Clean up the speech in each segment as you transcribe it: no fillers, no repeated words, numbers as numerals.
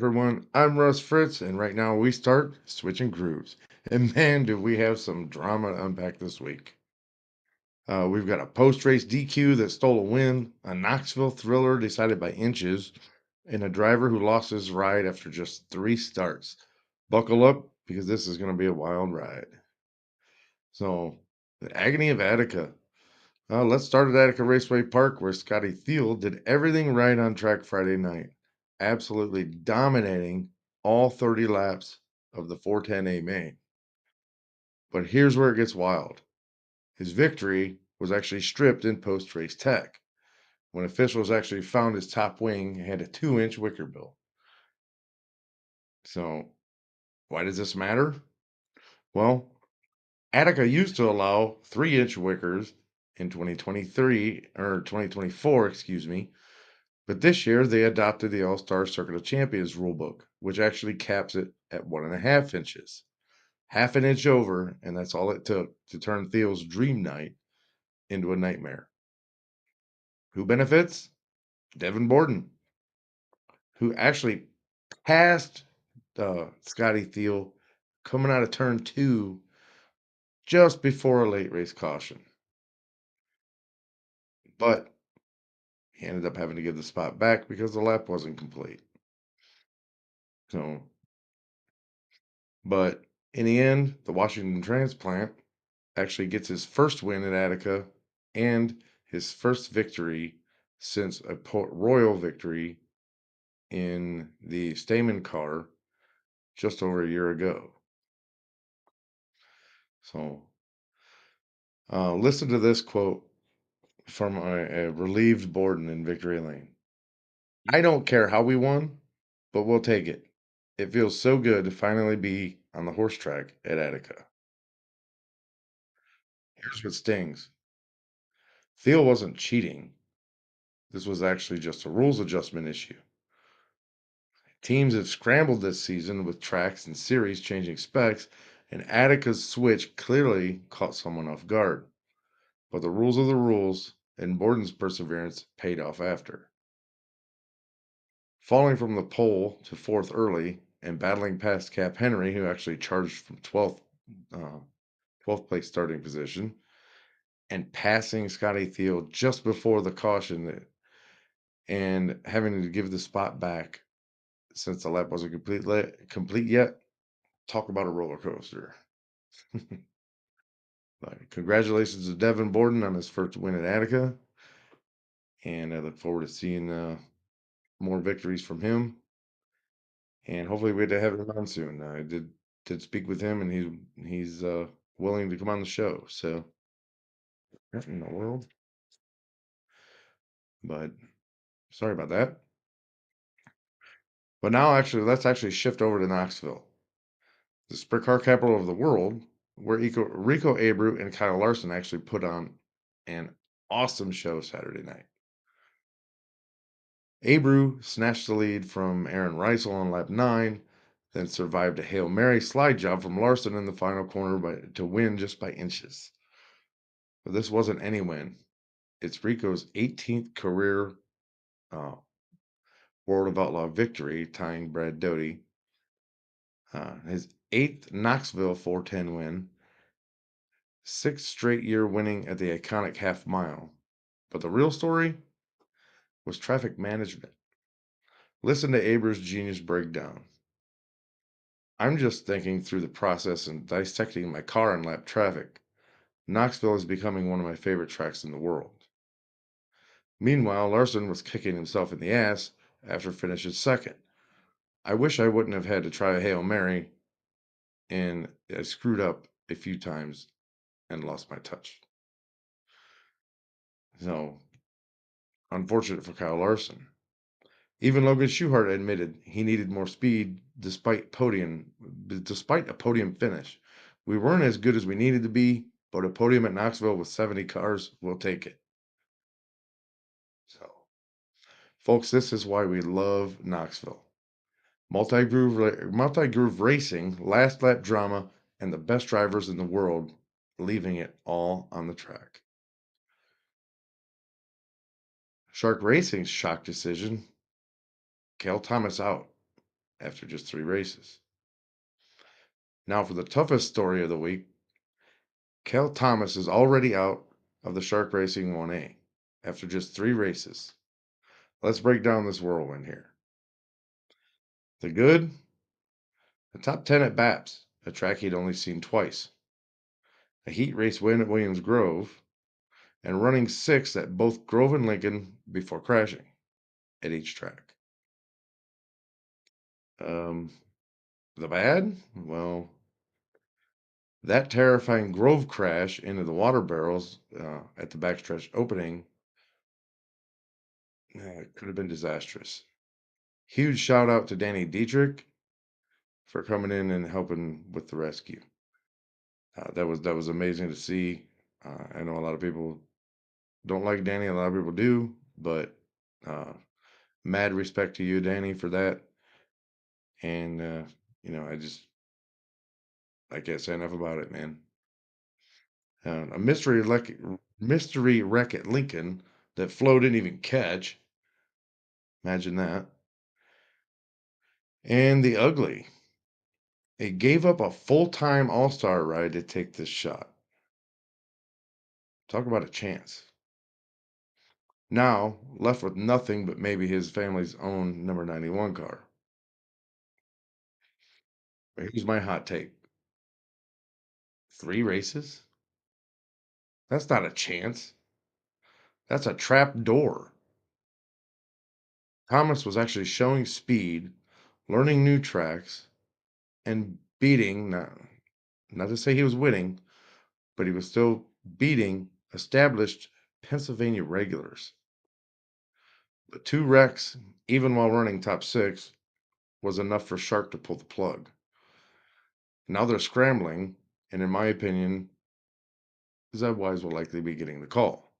everyone? I'm Russ Fritz, and right now we start Switching Grooves. And man, do we have some drama to unpack this week. We've got a post-race DQ that stole a win, a Knoxville thriller decided by inches, and a driver who lost his ride after just 3 starts. Buckle up, because this is going to be a wild ride. So, the agony of Attica. Let's start at Attica Raceway Park, where Scotty Thiel did everything right on track Friday night, absolutely dominating all 30 laps of the 410A main. But here's where it gets wild. His victory was actually stripped in post-race tech, when officials actually found his top wing had a 2-inch wicker bill. So, why does this matter? Well, Attica used to allow 3-inch wickers in 2024, excuse me. But this year, they adopted the All-Star Circuit of Champions rulebook, which actually caps it at 1.5 inches. Half an inch over, and that's all it took to turn Theo's dream night into a nightmare. Who benefits? Devin Borden, who actually passed Scotty Thiel coming out of turn 2 just before a late race caution. But he ended up having to give the spot back because the lap wasn't complete. So, but in the end, the Washington transplant actually gets his first win at Attica and his first victory since a Port Royal victory in the Stamen car just over a year ago. So, listen to this quote from a relieved Borden in Victory Lane. I don't care how we won, but we'll take it. It feels so good to finally be on the horse track at Attica. Here's what stings. Thiel wasn't cheating. This was actually just a rules adjustment issue. Teams have scrambled this season with tracks and series changing specs, and Attica's switch clearly caught someone off guard. But the rules are the rules, and Borden's perseverance paid off after. Falling from the pole to 4th early and battling past Cap Henry, who actually charged from 12th place starting position, and passing Scotty Thiel just before the caution and having to give the spot back since the lap wasn't complete yet. Talk about a roller coaster. Congratulations to Devin Borden on his first win at Attica, and I look forward to seeing more victories from him. And hopefully, we get to have him on soon. I did speak with him, and he's willing to come on the show. So, what in the world? But sorry about that. But now, actually, let's actually shift over to Knoxville, the sprint car capital of the world, where Rico Abreu and Kyle Larson actually put on an awesome show Saturday night. Abreu snatched the lead from Aaron Reisel on lap 9, then survived a Hail Mary slide job from Larson in the final corner to win just by inches. But this wasn't any win. It's Rico's 18th career World of Outlaw victory, tying Brad Doty. His 8th Knoxville 410 win, 6th straight year winning at the iconic half mile. But the real story was traffic management. Listen to Abreu's genius breakdown. I'm just thinking through the process and dissecting my car and lap traffic. Knoxville is becoming one of my favorite tracks in the world. Meanwhile, Larson was kicking himself in the ass after finishing second. I wish I wouldn't have had to try a Hail Mary, and I screwed up a few times and lost my touch. So, unfortunate for Kyle Larson. Even Logan Schuchart admitted he needed more speed despite a podium finish. We weren't as good as we needed to be, but a podium at Knoxville with 70 cars, we'll take it. So, folks, this is why we love Knoxville. Multi-groove racing, last lap drama, and the best drivers in the world, leaving it all on the track. Shark Racing's shock decision, Cale Thomas out. after just 3 races. Now, for the toughest story of the week, Cale Thomas is already out of the Shark Racing 1A after just 3 races. Let's break down this whirlwind here. The good, the top 10 at Baps, a track he'd only seen twice, a heat race win at Williams Grove, and running 6th at both Grove and Lincoln before crashing at each track. The bad? Well, that terrifying Grove crash into the water barrels at the backstretch opening could have been disastrous. Huge shout out to Danny Dietrich for coming in and helping with the rescue. That was amazing to see. I know a lot of people don't like Danny, a lot of people do, but mad respect to you, Danny, for that. And I can't say enough about it, man. A mystery wreck at Lincoln that Flo didn't even catch. Imagine that. And the ugly. It gave up a full-time all-star ride to take this shot. Talk about a chance. Now, left with nothing but maybe his family's own number 91 car. Here's my hot take. 3 races? That's not a chance. That's a trap door. Thomas was actually showing speed, learning new tracks, and beating, not to say he was winning, but he was still beating established Pennsylvania regulars. The 2 wrecks, even while running top 6, was enough for Shark to pull the plug. Now they're scrambling, and in my opinion, Zeb Wise will likely be getting the call.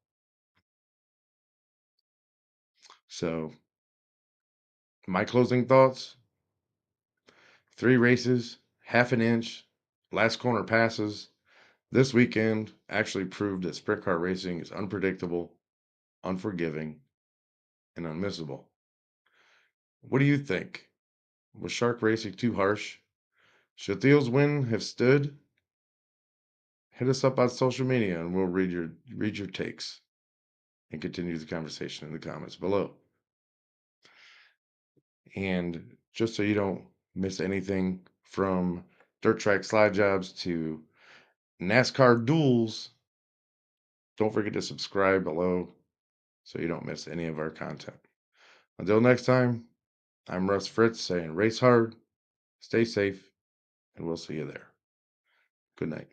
So, my closing thoughts: 3 races, half an inch, last corner passes. This weekend actually proved that sprint car racing is unpredictable, unforgiving, and unmissable. What do you think? Was Shark Racing too harsh? Should Thiel's win have stood? Hit us up on social media and we'll read your takes and continue the conversation in the comments below. And just so you don't miss anything from dirt track slide jobs to NASCAR duels, don't forget to subscribe below so you don't miss any of our content. Until next time, I'm Russ Fritz saying race hard, stay safe, and we'll see you there. Good night.